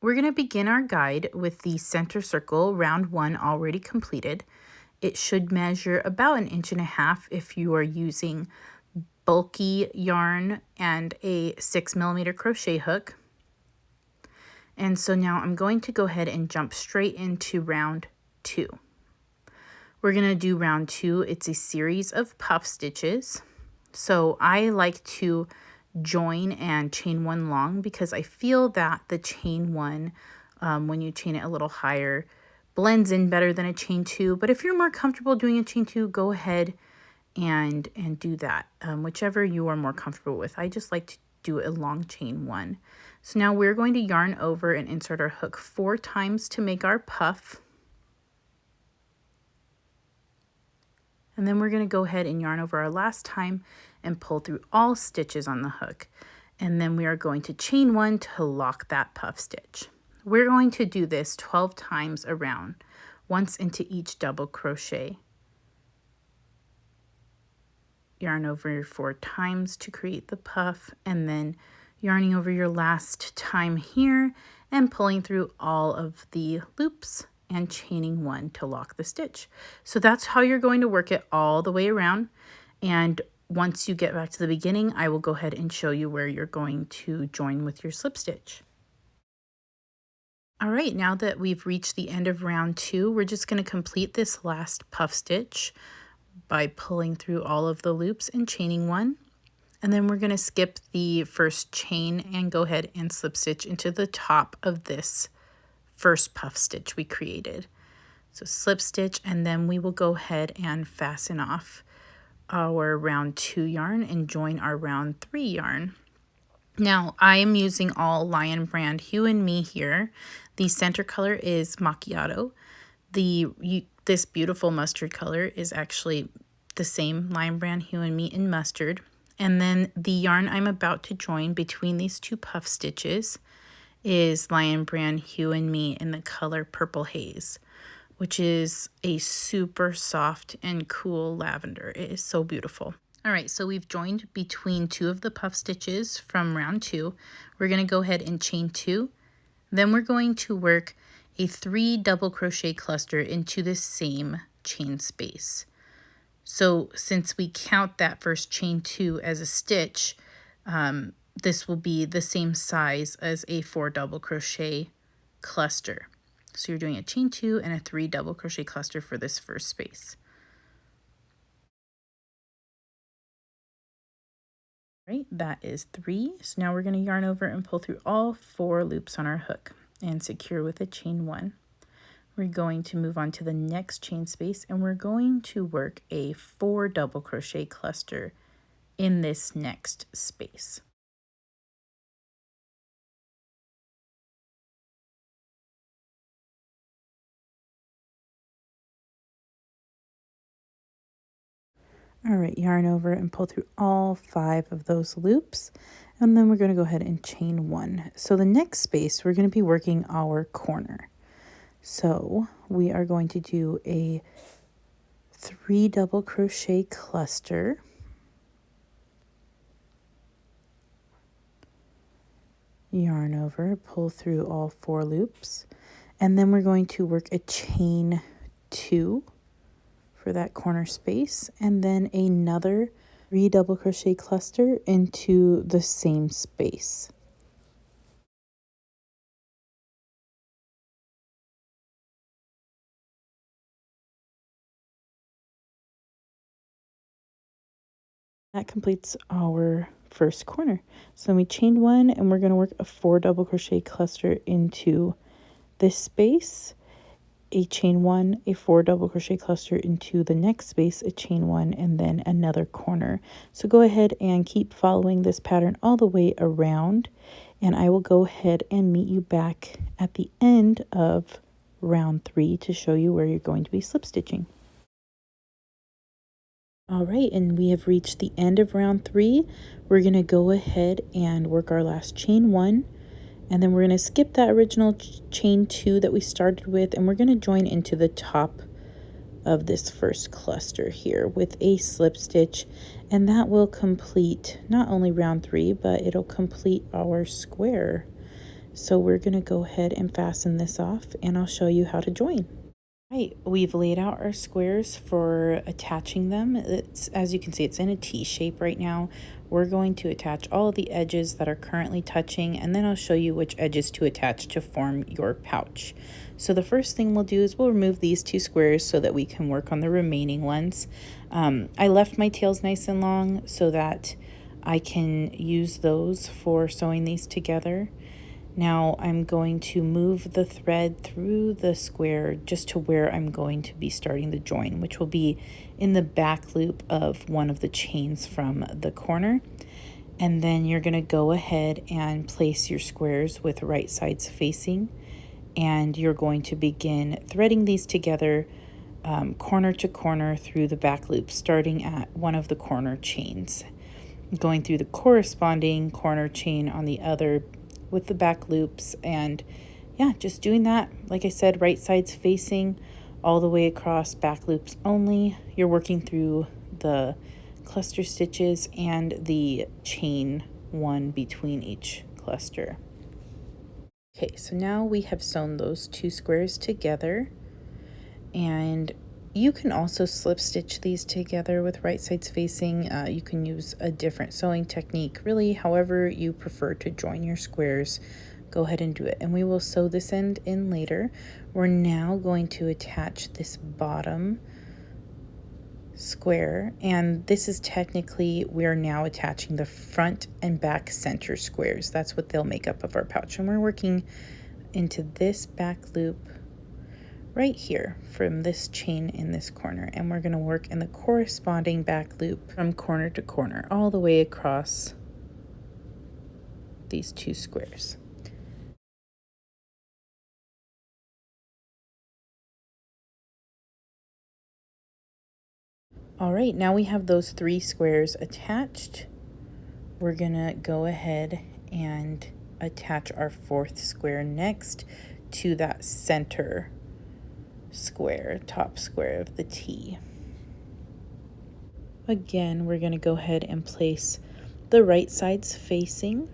We're going to begin our guide with the center circle, round 1 already completed. It should measure about 1.5 inches if you are using bulky yarn and a 6mm crochet hook. And so now I'm going to go ahead and jump straight into round 2. We're going to do round 2. It's a series of puff stitches. So I like to join and chain 1 long because I feel that the chain 1, when you chain it a little higher, blends in better than a chain 2. But if you're more comfortable doing a chain 2, go ahead and do that, whichever you are more comfortable with. I just like to do a long chain 1. So now we're going to yarn over and insert our hook 4 times to make our puff. And then we're going to go ahead and yarn over our last time and pull through all stitches on the hook. And then we are going to chain 1 to lock that puff stitch. We're going to do this 12 times around, once into each double crochet. Yarn over 4 times to create the puff, and then yarning over your last time here and pulling through all of the loops and chaining 1 to lock the stitch. So that's how you're going to work it all the way around. And once you get back to the beginning, I will go ahead and show you where you're going to join with your slip stitch. All right, now that we've reached the end of round 2, we're just going to complete this last puff stitch by pulling through all of the loops and chaining 1. And then we're going to skip the first chain and go ahead and slip stitch into the top of this first puff stitch we created. So slip stitch, and then we will go ahead and fasten off our round 2 yarn and join our round 3 yarn. Now I am using all Lion brand Hue and Me here. The center color is Macchiato. This beautiful mustard color is actually the same Lion brand Hue and Me in mustard. And then the yarn I'm about to join between these 2 puff stitches is Lion brand Hue and Me in the color Purple Haze, which is a super soft and cool lavender. It is so beautiful. All right, so we've joined between 2 of the puff stitches from round 2. We're going to go ahead and chain 2. Then we're going to work a 3 double crochet cluster into the same chain space. So since we count that first chain 2 as a stitch, this will be the same size as a 4 double crochet cluster. So you're doing a chain 2 and a 3 double crochet cluster for this first space. Right, that is 3. So now we're going to yarn over and pull through all 4 loops on our hook and secure with a chain 1. We're going to move on to the next chain space, and we're going to work a 4 double crochet cluster in this next space. All right, yarn over and pull through all 5 of those loops, and then we're going to go ahead and chain 1. So the next space, we're going to be working our corner. So we are going to do a 3 double crochet cluster, yarn over, pull through all 4 loops, and then we're going to work a chain 2 for that corner space, and then another 3 double crochet cluster into the same space. That completes our first corner. So we chained 1, and we're going to work a 4 double crochet cluster into this space, a chain 1, a 4 double crochet cluster into the next space, a chain 1, and then another corner. So go ahead and keep following this pattern all the way around, and I will go ahead and meet you back at the end of round 3 to show you where you're going to be slip stitching. All right, and we have reached the end of round 3. We're going to go ahead and work our last chain 1, and then we're going to skip that original chain 2 that we started with, and we're going to join into the top of this first cluster here with a slip stitch, and that will complete not only round 3, but it'll complete our square. So we're going to go ahead and fasten this off, and I'll show you how to join. Right, we've laid out our squares for attaching them. It's, as you can see, it's in a T shape right now. We're going to attach all of the edges that are currently touching, and then I'll show you which edges to attach to form your pouch. So the first thing we'll do is we'll remove these two squares so that we can work on the remaining ones. I left my tails nice and long so that I can use those for sewing these together. Now I'm going to move the thread through the square just to where I'm going to be starting the join, which will be in the back loop of one of the chains from the corner. And then you're going to go ahead and place your squares with right sides facing, and you're going to begin threading these together corner to corner through the back loop, starting at one of the corner chains, going through the corresponding corner chain on the other with the back loops. And yeah, just doing that, like I said, right sides facing all the way across, back loops only. You're working through the cluster stitches and the chain one between each cluster. Okay, so now we have sewn those two squares together, and you can also slip stitch these together with right sides facing. You can use a different sewing technique, really however you prefer to join your squares. Go ahead and do it, and we will sew this end in later. We're now going to attach this bottom square, and this is technically, we're now attaching the front and back center squares. That's what they'll make up of our pouch, and we're working into this back loop right here from this chain in this corner, and we're going to work in the corresponding back loop from corner to corner all the way across these two squares. All right, now we have those three squares attached. We're gonna go ahead and attach our fourth square next to that center square, top square of the T. Again, we're going to go ahead and place the right sides facing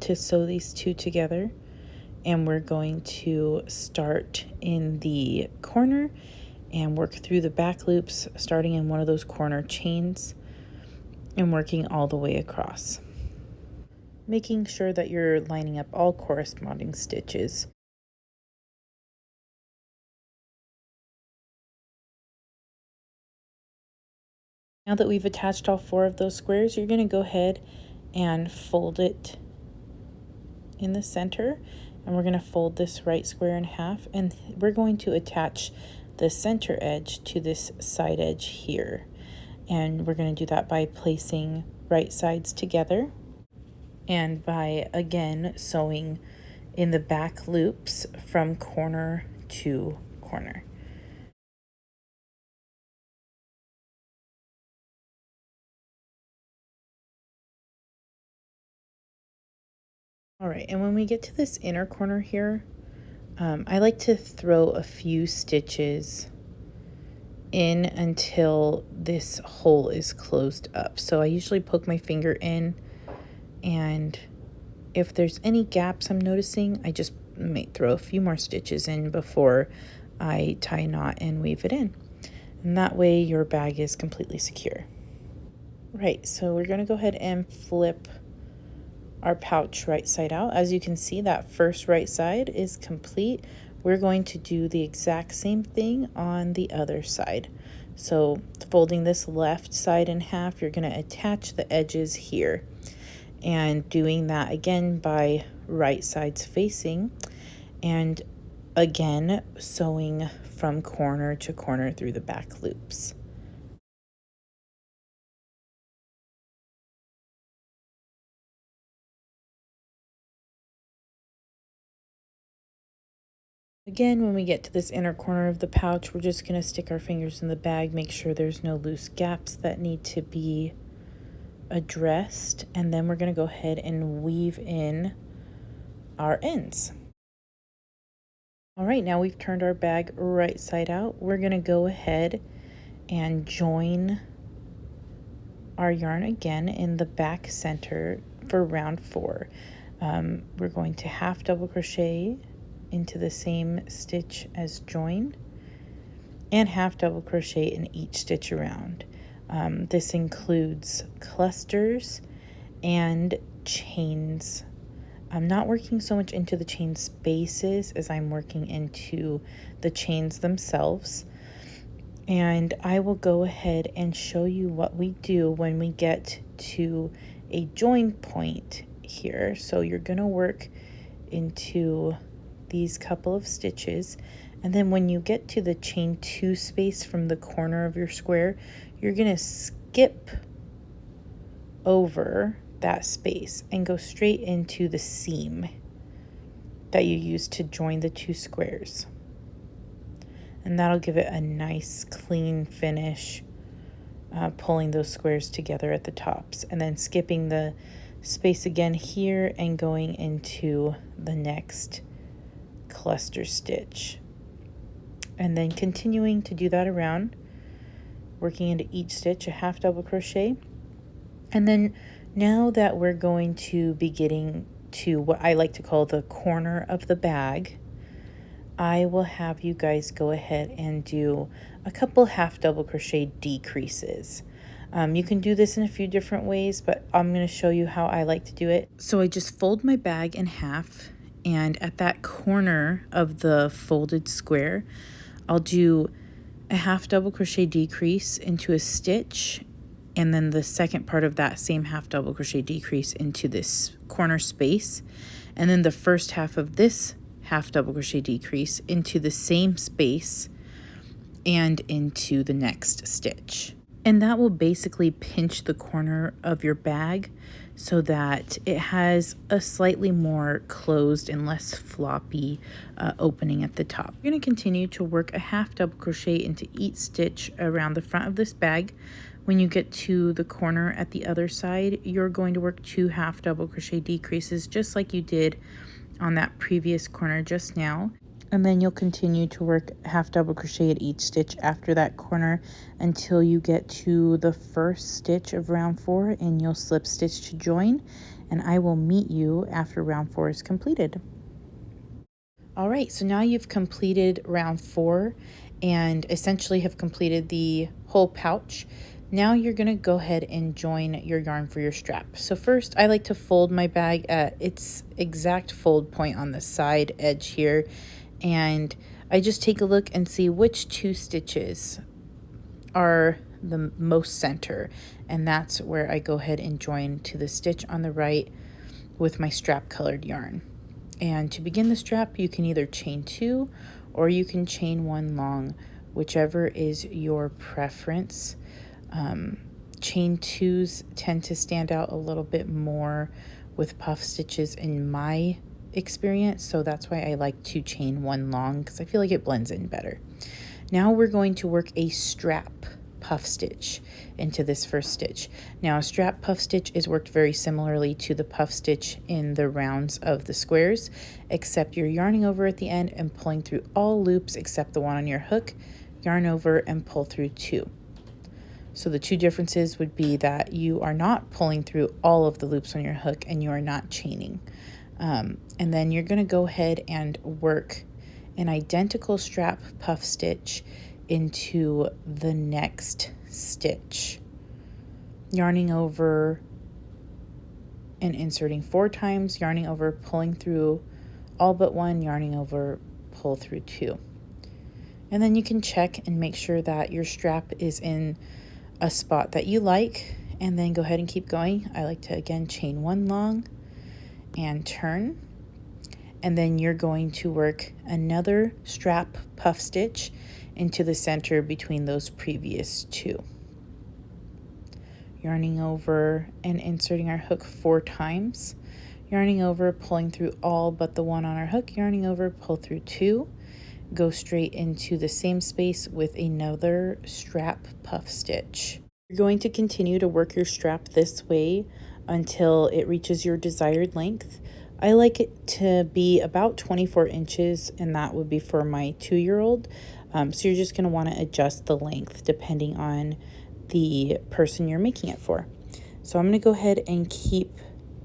to sew these two together, and we're going to start in the corner and work through the back loops, starting in one of those corner chains and working all the way across, making sure that you're lining up all corresponding stitches. Now that we've attached all four of those squares, you're going to go ahead and fold it in the center, and we're going to fold this right square in half, and we're going to attach the center edge to this side edge here. And we're going to do that by placing right sides together and by again sewing in the back loops from corner to corner. All right, and when we get to this inner corner here, I like to throw a few stitches in until this hole is closed up. So I usually poke my finger in, and if there's any gaps I'm noticing, I just might throw a few more stitches in before I tie a knot and weave it in. And that way your bag is completely secure. Right, so we're gonna go ahead and flip our pouch right side out. As you can see, that first right side is complete. We're going to do the exact same thing on the other side. So folding this left side in half, you're going to attach the edges here, and doing that again by right sides facing, and again sewing from corner to corner through the back loops. Again, when we get to this inner corner of the pouch, we're just going to stick our fingers in the bag, make sure there's no loose gaps that need to be addressed, and then we're going to go ahead and weave in our ends. All right, now we've turned our bag right side out. We're going to go ahead and join our yarn again in the back center for round 4. We're going to half double crochet into the same stitch as join and half double crochet in each stitch around. This includes clusters and chains. I'm not working so much into the chain spaces as I'm working into the chains themselves. And I will go ahead and show you what we do when we get to a join point here. So you're going to work into these couple of stitches, and then when you get to the chain 2 space from the corner of your square, you're going to skip over that space and go straight into the seam that you used to join the 2 squares. And that'll give it a nice clean finish, pulling those squares together at the tops, and then skipping the space again here and going into the next cluster stitch, and then continuing to do that around, working into each stitch a half double crochet. And then now that we're going to be getting to what I like to call the corner of the bag, I will have you guys go ahead and do a couple half double crochet decreases. You can do this in a few different ways, but I'm going to show you how I like to do it. So I just fold my bag in half, and at that corner of the folded square, I'll do a half double crochet decrease into a stitch, and then the second part of that same half double crochet decrease into this corner space, and then the first half of this half double crochet decrease into the same space and into the next stitch. And that will basically pinch the corner of your bag so that it has a slightly more closed and less floppy opening at the top. You're going to continue to work a half double crochet into each stitch around the front of this bag. When you get to the corner at the other side, you're going to work 2 half double crochet decreases just like you did on that previous corner just now, and then you'll continue to work half double crochet at each stitch after that corner until you get to the first stitch of round 4, and you'll slip stitch to join, and I will meet you after round 4 is completed. All right, so now you've completed round 4 and essentially have completed the whole pouch. Now you're going to go ahead and join your yarn for your strap. So first, I like to fold my bag at its exact fold point on the side edge here, and I just take a look and see which 2 stitches are the most center, and that's where I go ahead and join to the stitch on the right with my strap colored yarn. And to begin the strap, you can either chain 2 or you can chain 1 long, whichever is your preference. Chain 2s tend to stand out a little bit more with puff stitches in my experience, so that's why I like to chain 1 long, because I feel like it blends in better. Now we're going to work a strap puff stitch into this first stitch. Now a strap puff stitch is worked very similarly to the puff stitch in the rounds of the squares, except you're yarning over at the end and pulling through all loops except the one on your hook, yarn over and pull through 2. So the 2 differences would be that you are not pulling through all of the loops on your hook and you are not chaining. And then you're going to go ahead and work an identical strap puff stitch into the next stitch, yarning over and inserting 4 times, yarning over, pulling through all but 1, yarning over, pull through 2. And then you can check and make sure that your strap is in a spot that you like, and then go ahead and keep going. I like to again chain 1 long and turn, and then you're going to work another strap puff stitch into the center between those previous 2, yarning over and inserting our hook 4 times, yarning over, pulling through all but the one on our hook, yarning over, pull through 2, go straight into the same space with another strap puff stitch. You're going to continue to work your strap this way until it reaches your desired length. I like it to be about 24 inches, and that would be for my 2-year-old. So you're just going to want to adjust the length depending on the person you're making it for. So I'm going to go ahead and keep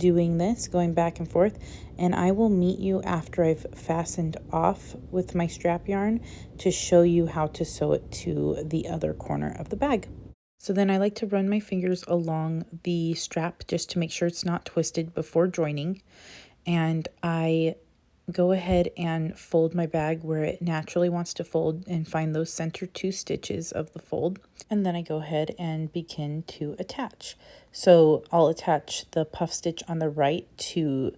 doing this, going back and forth, and I will meet you after I've fastened off with my strap yarn to show you how to sew it to the other corner of the bag. So then I like to run my fingers along the strap just to make sure it's not twisted before joining, and I go ahead and fold my bag where it naturally wants to fold and find those center 2 stitches of the fold. And then I go ahead and begin to attach. So I'll attach the puff stitch on the right to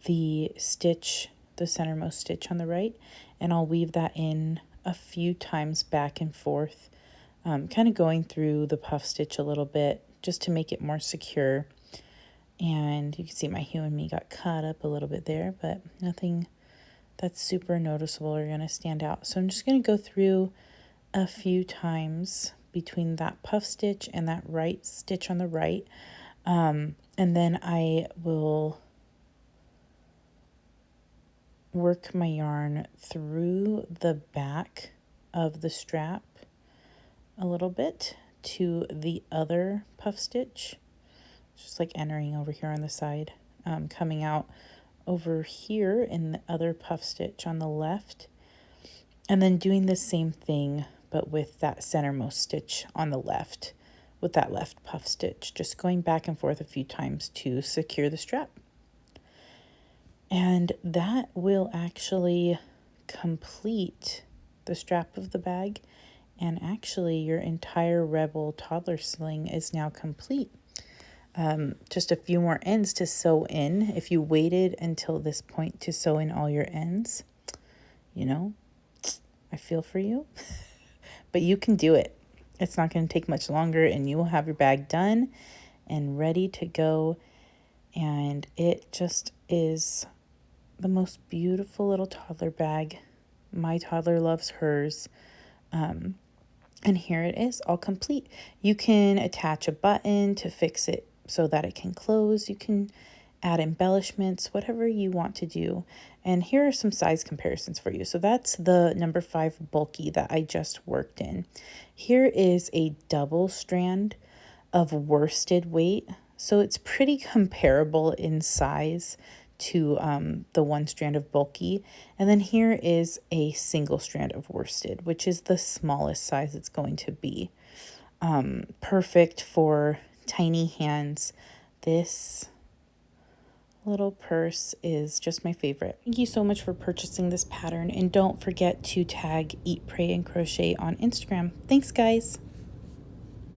the stitch, the centermost stitch on the right, and I'll weave that in a few times back and forth, kind of going through the puff stitch a little bit just to make it more secure. And you can see my Hue and Me got caught up a little bit there, but nothing that's super noticeable or going to stand out. So I'm just going to go through a few times between that puff stitch and that right stitch on the right. And then I will work my yarn through the back of the strap a little bit to the other puff stitch. Just like entering over here on the side, coming out over here in the other puff stitch on the left, and then doing the same thing but with that centermost stitch on the left with that left puff stitch, just going back and forth a few times to secure the strap. And that will actually complete the strap of the bag, and actually your entire Rebel toddler sling is now complete. Just a few more ends to sew in. If you waited until this point to sew in all your ends, you know, I feel for you, but you can do it. It's not going to take much longer, and you will have your bag done and ready to go. And it just is the most beautiful little toddler bag. My toddler loves hers. And here it is, all complete. You can attach a button to fix it so that it can close. You can add embellishments, whatever you want to do. And here are some size comparisons for you. So that's the number 5 bulky that I just worked in. Here is a double strand of worsted weight. So it's pretty comparable in size to the 1 strand of bulky. And then here is a single strand of worsted, which is the smallest size it's going to be. Perfect for tiny hands. This little purse is just my favorite. Thank you so much for purchasing this pattern, and don't forget to tag Eat, Pray, and Crochet on Instagram. Thanks, guys.